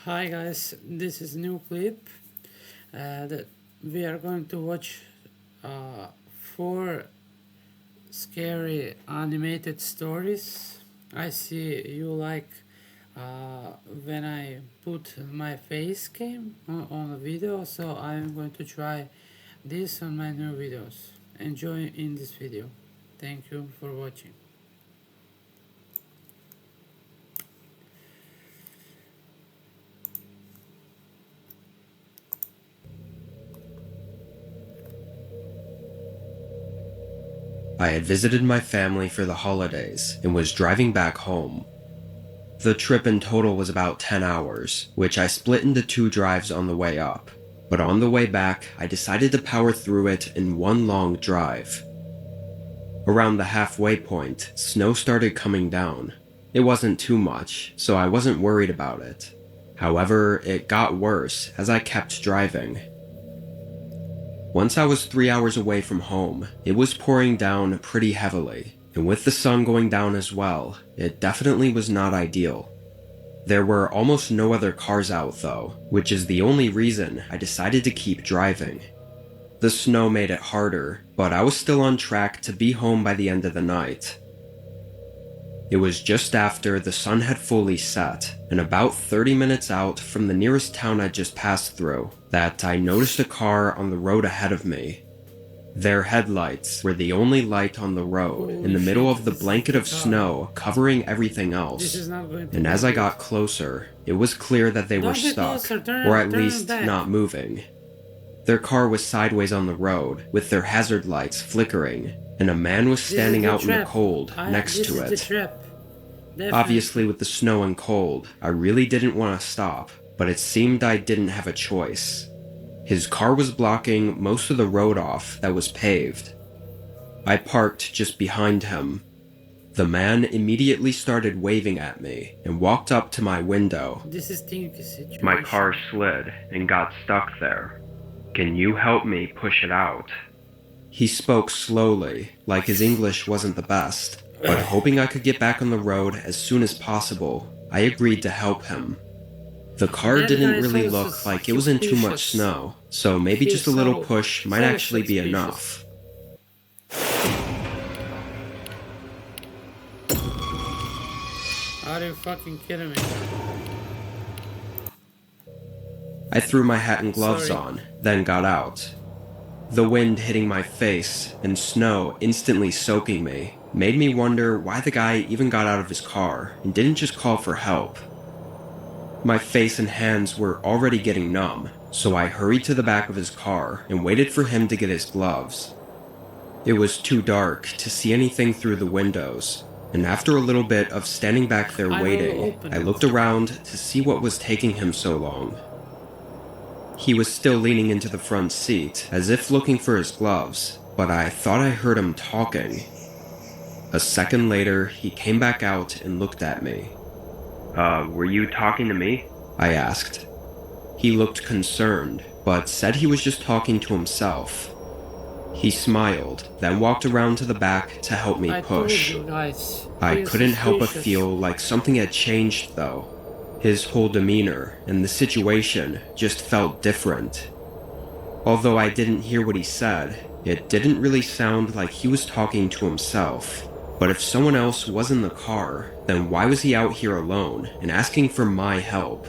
Hi guys, this is new clip that we are going to watch uh, four scary animated stories. I see you like when I put my face cam on a video, so I'm going to try this on my new videos. Enjoy in this video. Thank you for watching. I had visited my family for the holidays and was driving back home. The trip in total was about 10 hours, which I split into 2 drives on the way up. But on the way back, I decided to power through it in one long drive. Around the halfway point, snow started coming down. It wasn't too much, so I wasn't worried about it. However, it got worse as I kept driving. Once I was 3 hours away from home, it was pouring down pretty heavily, and with the sun going down as well, it definitely was not ideal. There were almost no other cars out though, which is the only reason I decided to keep driving. The snow made it harder, but I was still on track to be home by the end of the night. It was just after the sun had fully set, and about 30 minutes out from the nearest town I'd just passed through, that I noticed a car on the road ahead of me. Their headlights were the only light on the road, in the middle of the blanket of snow covering everything else, and as I got closer, it was clear that they were stuck, or at least not moving. Their car was sideways on the road, with their hazard lights flickering, and a man was standing out in the cold next to it. Obviously, with the snow and cold, I really didn't want to stop, but it seemed I didn't have a choice. His car was blocking most of the road off that was paved. I parked just behind him. The man immediately started waving at me and walked up to my window. This is stinky situation. My car slid and got stuck there. Can you help me push it out? He spoke slowly, like his English wasn't the best, but hoping I could get back on the road as soon as possible, I agreed to help him. The car didn't really look like it was in too much snow, so maybe just a little push might actually be enough. Are you fucking kidding me? I threw my hat and gloves on, then got out. The wind hitting my face and snow instantly soaking me made me wonder why the guy even got out of his car and didn't just call for help. My face and hands were already getting numb, so I hurried to the back of his car and waited for him to get his gloves. It was too dark to see anything through the windows, and after a little bit of standing back there waiting, I looked around to see what was taking him so long. He was still leaning into the front seat, as if looking for his gloves, but I thought I heard him talking. A second later, he came back out and looked at me. Were you talking to me? I asked. He looked concerned, but said he was just talking to himself. He smiled, then walked around to the back to help me push. I couldn't help but feel like something had changed though. His whole demeanor and the situation just felt different. Although I didn't hear what he said, it didn't really sound like he was talking to himself. But if someone else was in the car, then why was he out here alone and asking for my help?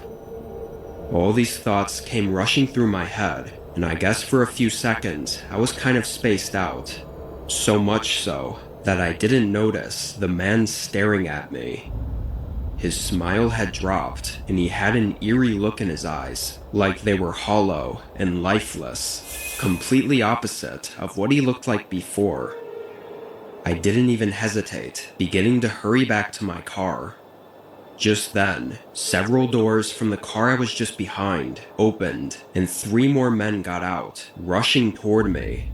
All these thoughts came rushing through my head, and I guess for a few seconds I was kind of spaced out. So much so that I didn't notice the man staring at me. His smile had dropped, and he had an eerie look in his eyes, like they were hollow and lifeless, completely opposite of what he looked like before. I didn't even hesitate, beginning to hurry back to my car. Just then, several doors from the car I was just behind opened, and 3 more men got out, rushing toward me.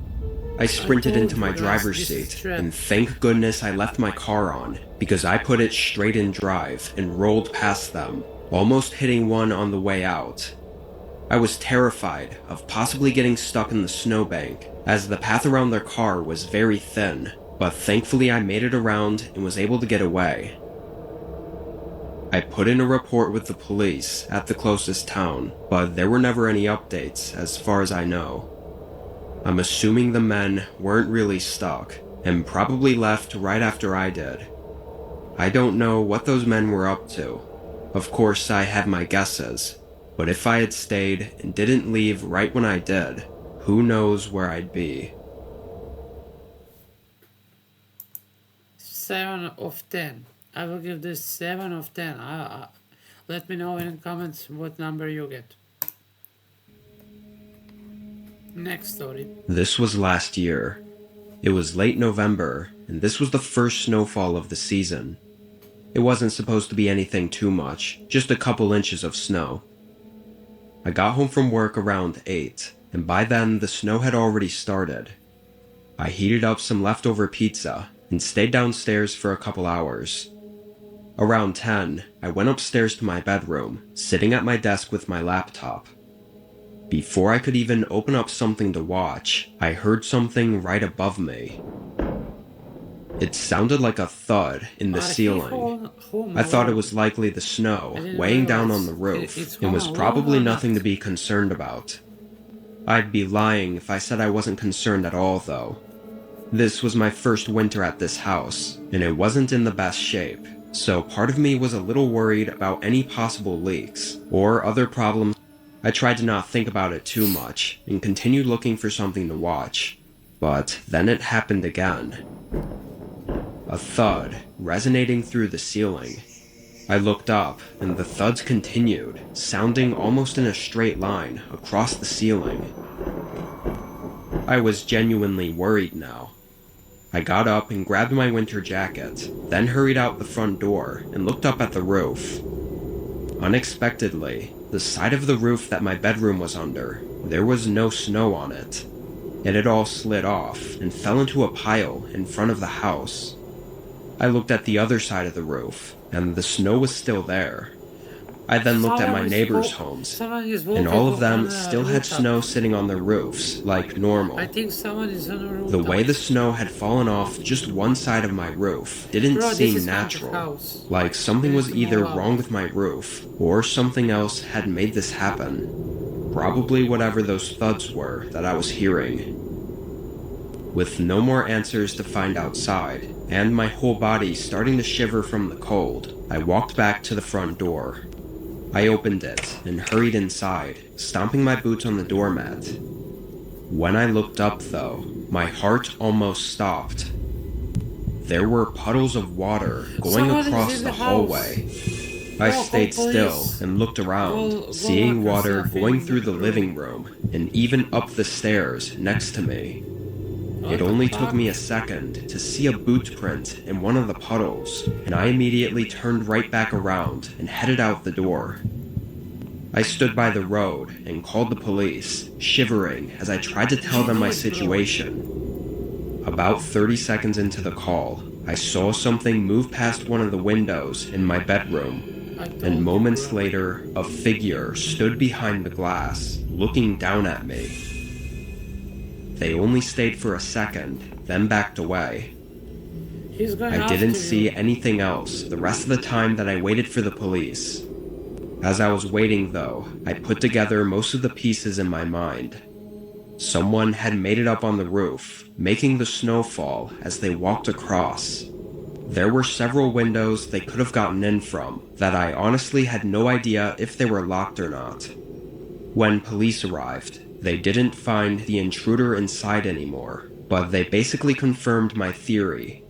I sprinted into my driver's seat, and thank goodness I left my car on, because I put it straight in drive and rolled past them, almost hitting one on the way out. I was terrified of possibly getting stuck in the snowbank, as the path around their car was very thin, but thankfully I made it around and was able to get away. I put in a report with the police at the closest town, but there were never any updates as far as I know. I'm assuming the men weren't really stuck and probably left right after I did. I don't know what those men were up to. Of course, I have my guesses, but if I had stayed and didn't leave right when I did, who knows where I'd be. 7 of 10. I will give this 7 of 10. Let me know in the comments what number you get. Next story. This was last year. It was late November, and this was the first snowfall of the season. It wasn't supposed to be anything too much, just a couple inches of snow. I got home from work around 8, and by then the snow had already started. I heated up some leftover pizza and stayed downstairs for a couple hours. Around 10, I went upstairs to my bedroom, sitting at my desk with my laptop. Before I could even open up something to watch, I heard something right above me. It sounded like a thud in the ceiling. I thought it was likely the snow weighing down on the roof and was probably nothing to be concerned about. I'd be lying if I said I wasn't concerned at all, though. This was my first winter at this house, and it wasn't in the best shape, so part of me was a little worried about any possible leaks or other problems. I tried to not think about it too much and continued looking for something to watch, but then it happened again. A thud resonating through the ceiling. I looked up, and the thuds continued, sounding almost in a straight line across the ceiling. I was genuinely worried now. I got up and grabbed my winter jacket, then hurried out the front door and looked up at the roof. Unexpectedly, the side of the roof that my bedroom was under, there was no snow on it. It had all slid off and fell into a pile in front of the house. I looked at the other side of the roof, and the snow was still there. I then looked at my neighbors' homes, and all of them still had snow sitting on their roofs, like normal. I think someone is on a rooftop. The way the snow had fallen off just one side of my roof didn't seem natural, like something was either wrong with my roof, or something else had made this happen. Probably whatever those thuds were that I was hearing. With no more answers to find outside, and my whole body starting to shiver from the cold, I walked back to the front door. I opened it and hurried inside, stomping my boots on the doormat. When I looked up, though, my heart almost stopped. There were puddles of water going across the hallway. I stayed still and looked around, seeing water going through the living room and even up the stairs next to me. It only took me a second to see a boot print in one of the puddles, and I immediately turned right back around and headed out the door. I stood by the road and called the police, shivering as I tried to tell them my situation. About 30 seconds into the call, I saw something move past one of the windows in my bedroom, and moments later, a figure stood behind the glass, looking down at me. They only stayed for a second, then backed away. I didn't see anything else the rest of the time that I waited for the police. As I was waiting, though, I put together most of the pieces in my mind. Someone had made it up on the roof, making the snow fall as they walked across. There were several windows they could have gotten in from that I honestly had no idea if they were locked or not. When police arrived, they didn't find the intruder inside anymore, but they basically confirmed my theory.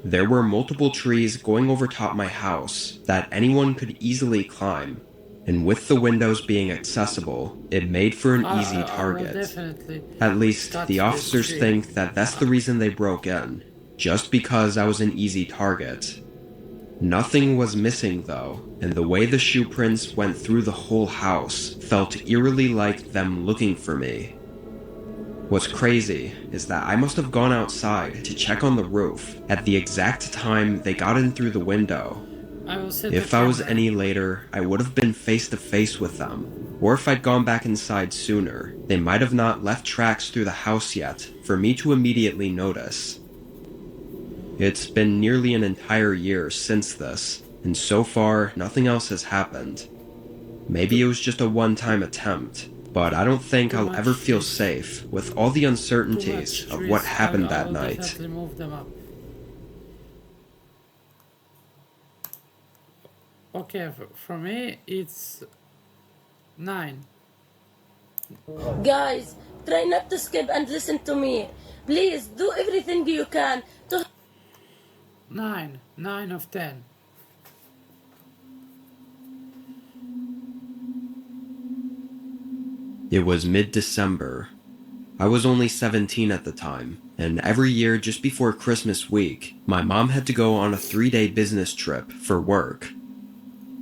There were multiple trees going over top my house that anyone could easily climb, and with the windows being accessible, it made for an easy target. At least the officers think that that's the reason they broke in, just because I was an easy target. Nothing was missing though, and the way the shoe prints went through the whole house felt eerily like them looking for me. What's crazy is that I must have gone outside to check on the roof at the exact time they got in through the window. If I was any later, I would have been face to face with them, or if I'd gone back inside sooner, they might have not left tracks through the house yet for me to immediately notice. It's been nearly an entire year since this, and so far, nothing else has happened. Maybe it was just a one-time attempt, but I don't think Too I'll much ever feel trees. safe with all the Too uncertainties much of what trees. happened I that will night. definitely move them up. Okay, for me it's 9. Guys, try not to skip and listen to me. Please do everything you can to 9 of 10. It was mid-December. I was only 17 at the time, and every year just before Christmas week, my mom had to go on a 3-day business trip for work.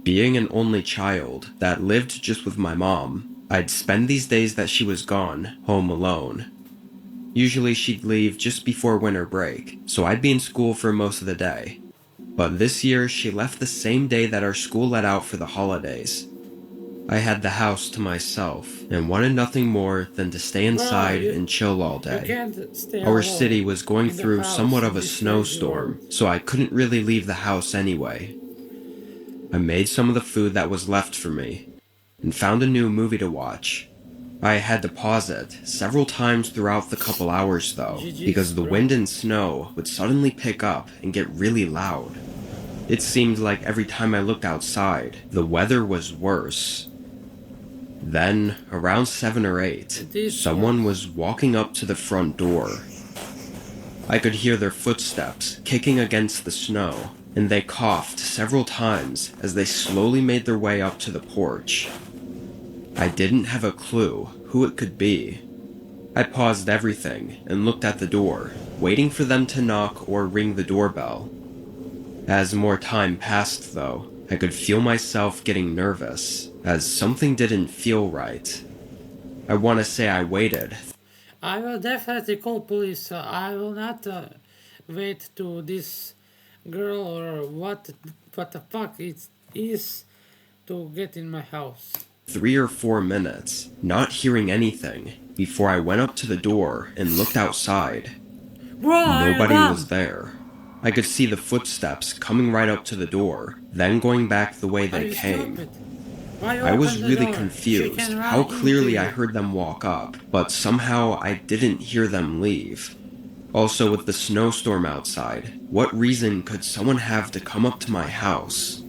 Being an only child that lived just with my mom, I'd spend these days that she was gone home alone. Usually she'd leave just before winter break, so I'd be in school for most of the day. But this year she left the same day that our school let out for the holidays. I had the house to myself and wanted nothing more than to stay Bro, inside and chill all you day. can't stay Our alone city was going in the through house somewhat in of a this crazy snowstorm, world. so I couldn't really leave the house anyway. I made some of the food that was left for me, and found a new movie to watch. I had to pause it several times throughout the couple hours though, GG's, because the bro. wind and snow would suddenly pick up and get really loud. It seemed like every time I looked outside, the weather was worse. Then, around 7 or 8, It is someone worse. was walking up to the front door. I could hear their footsteps kicking against the snow, and they coughed several times as they slowly made their way up to the porch. I didn't have a clue who it could be. I paused everything and looked at the door, waiting for them to knock or ring the doorbell. As more time passed, though, I could feel myself getting nervous, as something didn't feel right. I want to say I waited. I will definitely call police. I will not wait to this girl or what the fuck it is to get in my house. 3 or 4 minutes, not hearing anything, before I went up to the door and looked outside. Bro, are you Nobody dumb? was there. I could see the footsteps coming right up to the door, then going back the way Are they you came. stupid? Why you I was open the really door? She confused can how run clearly into I you. heard them walk up, but somehow I didn't hear them leave. Also, with the snowstorm outside, what reason could someone have to come up to my house?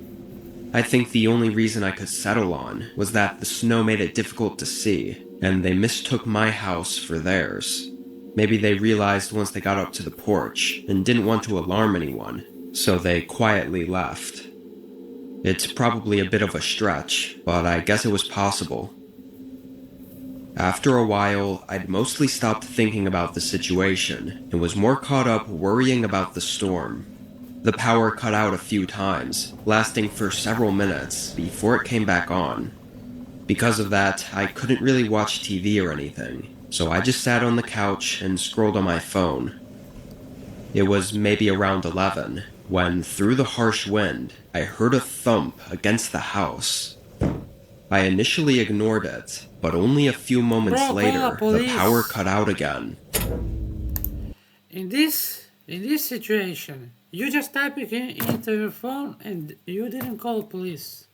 I think the only reason I could settle on was that the snow made it difficult to see, and they mistook my house for theirs. Maybe they realized once they got up to the porch and didn't want to alarm anyone, so they quietly left. It's probably a bit of a stretch, but I guess it was possible. After a while, I'd mostly stopped thinking about the situation and was more caught up worrying about the storm. The power cut out a few times, lasting for several minutes before it came back on. Because of that, I couldn't really watch TV or anything, so I just sat on the couch and scrolled on my phone. It was maybe around 11, when through the harsh wind, I heard a thump against the house. I initially ignored it, but only a few moments Bro, call the later, the power police. cut out again. In this situation, you just type it into your phone and you didn't call police.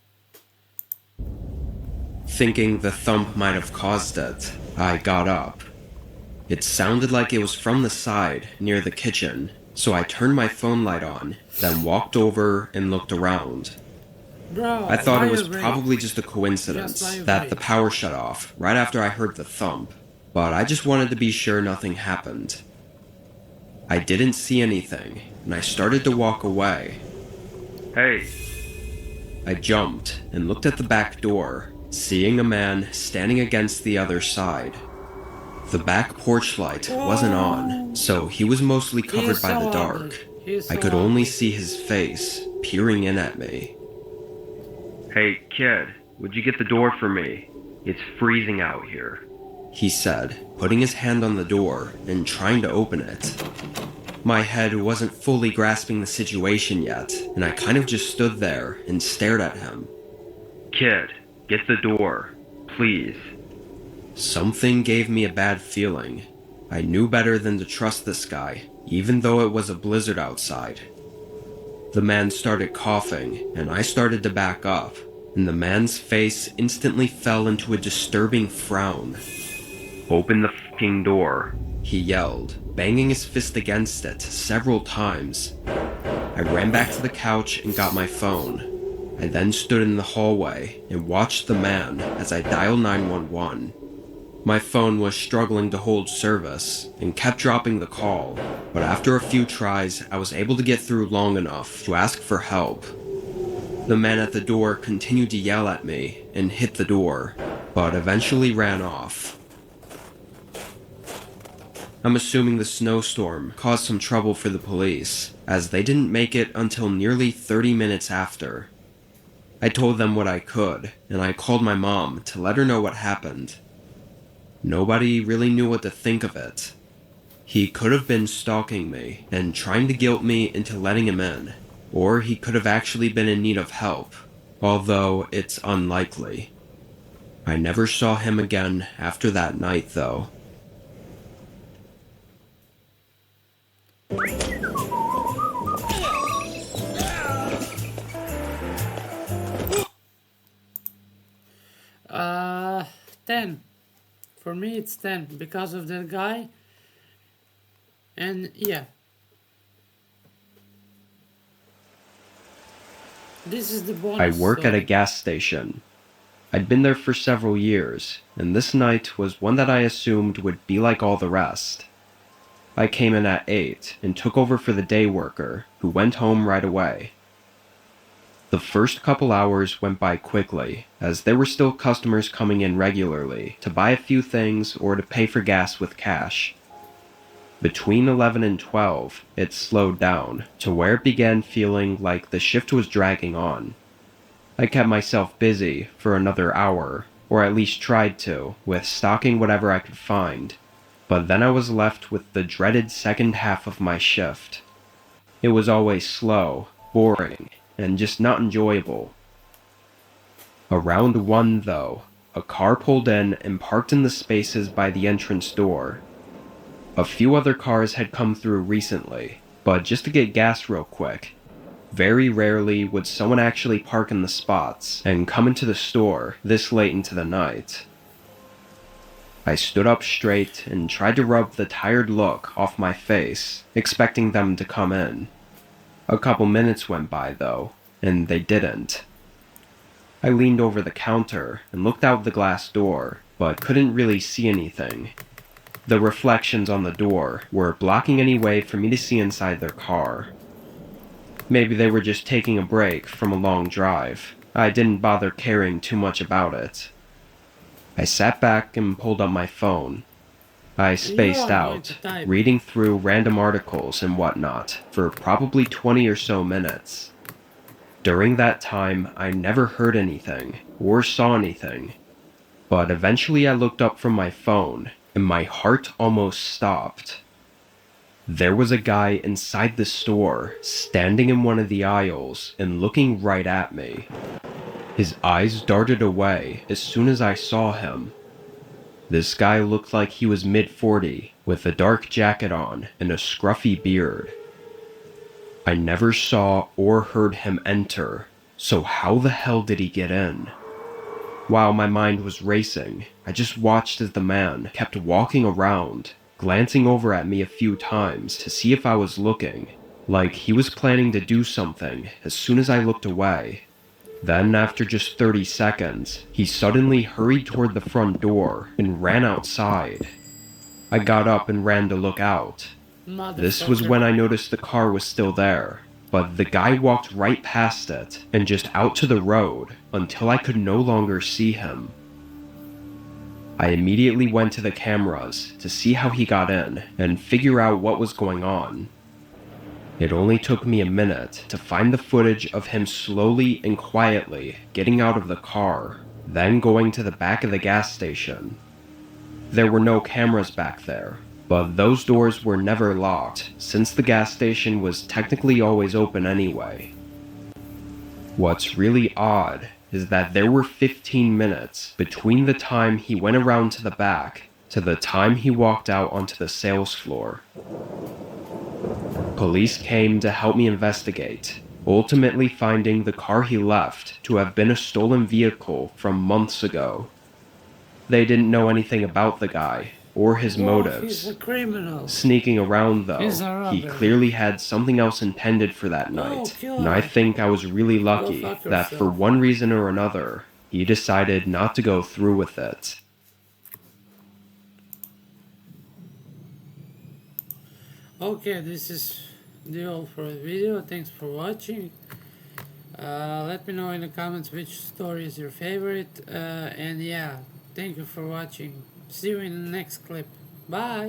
Thinking the thump might have caused it, I got up. It sounded like it was from the side, near the kitchen, so I turned my phone light on, then walked over and looked around. Bro, I thought why it was you break? probably just a Just coincidence why you that the break? power shut off right after I heard the thump, but I just wanted to be sure nothing happened. I didn't see anything, and I started to walk away. Hey! I jumped and looked at the back door, seeing a man standing against the other side. The back porch light wasn't on, so he was mostly He covered is by so the dark. ugly. He is I so could only ugly. see his face peering in at me. Hey, kid, would you get the door for me? It's freezing out here, he said, putting his hand on the door and trying to open it. My head wasn't fully grasping the situation yet, and I kind of just stood there and stared at him. Kid, get the door, please. Something gave me a bad feeling. I knew better than to trust this guy, even though it was a blizzard outside. The man started coughing, and I started to back up, and the man's face instantly fell into a disturbing frown. "Open the f***ing door," he yelled, banging his fist against it several times. I ran back to the couch and got my phone. I then stood in the hallway and watched the man as I dialed 911. My phone was struggling to hold service and kept dropping the call, but after a few tries, I was able to get through long enough to ask for help. The man at the door continued to yell at me and hit the door, but eventually ran off. I'm assuming the snowstorm caused some trouble for the police, as they didn't make it until nearly 30 minutes after. I told them what I could, and I called my mom to let her know what happened. Nobody really knew what to think of it. He could have been stalking me and trying to guilt me into letting him in, or he could have actually been in need of help, although it's unlikely. I never saw him again after that night, though. Uh, 10. For me, it's 10 because of that guy. And yeah, this is the bonus. I work at a gas station. I'd been there for several years, and this night was one that I assumed would be like all the rest. I came in at 8 and took over for the day worker, who went home right away. The first couple hours went by quickly, as there were still customers coming in regularly to buy a few things or to pay for gas with cash. Between 11 and 12, it slowed down, to where it began feeling like the shift was dragging on. I kept myself busy for another hour, or at least tried to, with stocking whatever I could find. But then I was left with the dreaded second half of my shift. It was always slow, boring, and just not enjoyable. Around 1, though, a car pulled in and parked in the spaces by the entrance door. A few other cars had come through recently, but just to get gas real quick. Very rarely would someone actually park in the spots and come into the store this late into the night. I stood up straight and tried to rub the tired look off my face, expecting them to come in. A couple minutes went by, though, and they didn't. I leaned over the counter and looked out the glass door, but couldn't really see anything. The reflections on the door were blocking any way for me to see inside their car. Maybe they were just taking a break from a long drive. I didn't bother caring too much about it. I sat back and pulled up my phone. I spaced out, reading through random articles and whatnot for probably 20 or so minutes. During that time, I never heard anything or saw anything. But eventually I looked up from my phone, and my heart almost stopped. There was a guy inside the store, standing in one of the aisles and looking right at me. His eyes darted away as soon as I saw him. This guy looked like he was mid-40, with a dark jacket on and a scruffy beard. I never saw or heard him enter, so how the hell did he get in? While my mind was racing, I just watched as the man kept walking around, glancing over at me a few times to see if I was looking, like he was planning to do something as soon as I looked away. Then, after just 30 seconds, he suddenly hurried toward the front door and ran outside. I got up and ran to look out. This was when I noticed the car was still there, but the guy walked right past it and just out to the road until I could no longer see him. I immediately went to the cameras to see how he got in and figure out what was going on. It only took me a minute to find the footage of him slowly and quietly getting out of the car, then going to the back of the gas station. There were no cameras back there, but those doors were never locked since the gas station was technically always open anyway. What's really odd is that there were 15 minutes between the time he went around to the back to the time he walked out onto the sales floor. Police came to help me investigate, ultimately finding the car he left to have been a stolen vehicle from months ago. They didn't know anything about the guy or his Oh, he's a motives. criminal. Sneaking around, though, He's a he robber. clearly had something else intended for that night. kill And I her. think I was really lucky fuck that for yourself. one reason or another, he decided not to go through with it. Okay, this is the all for the video. Thanks for watching. Let me know in the comments which story is your favorite. And yeah, thank you for watching. See you in the next clip. Bye!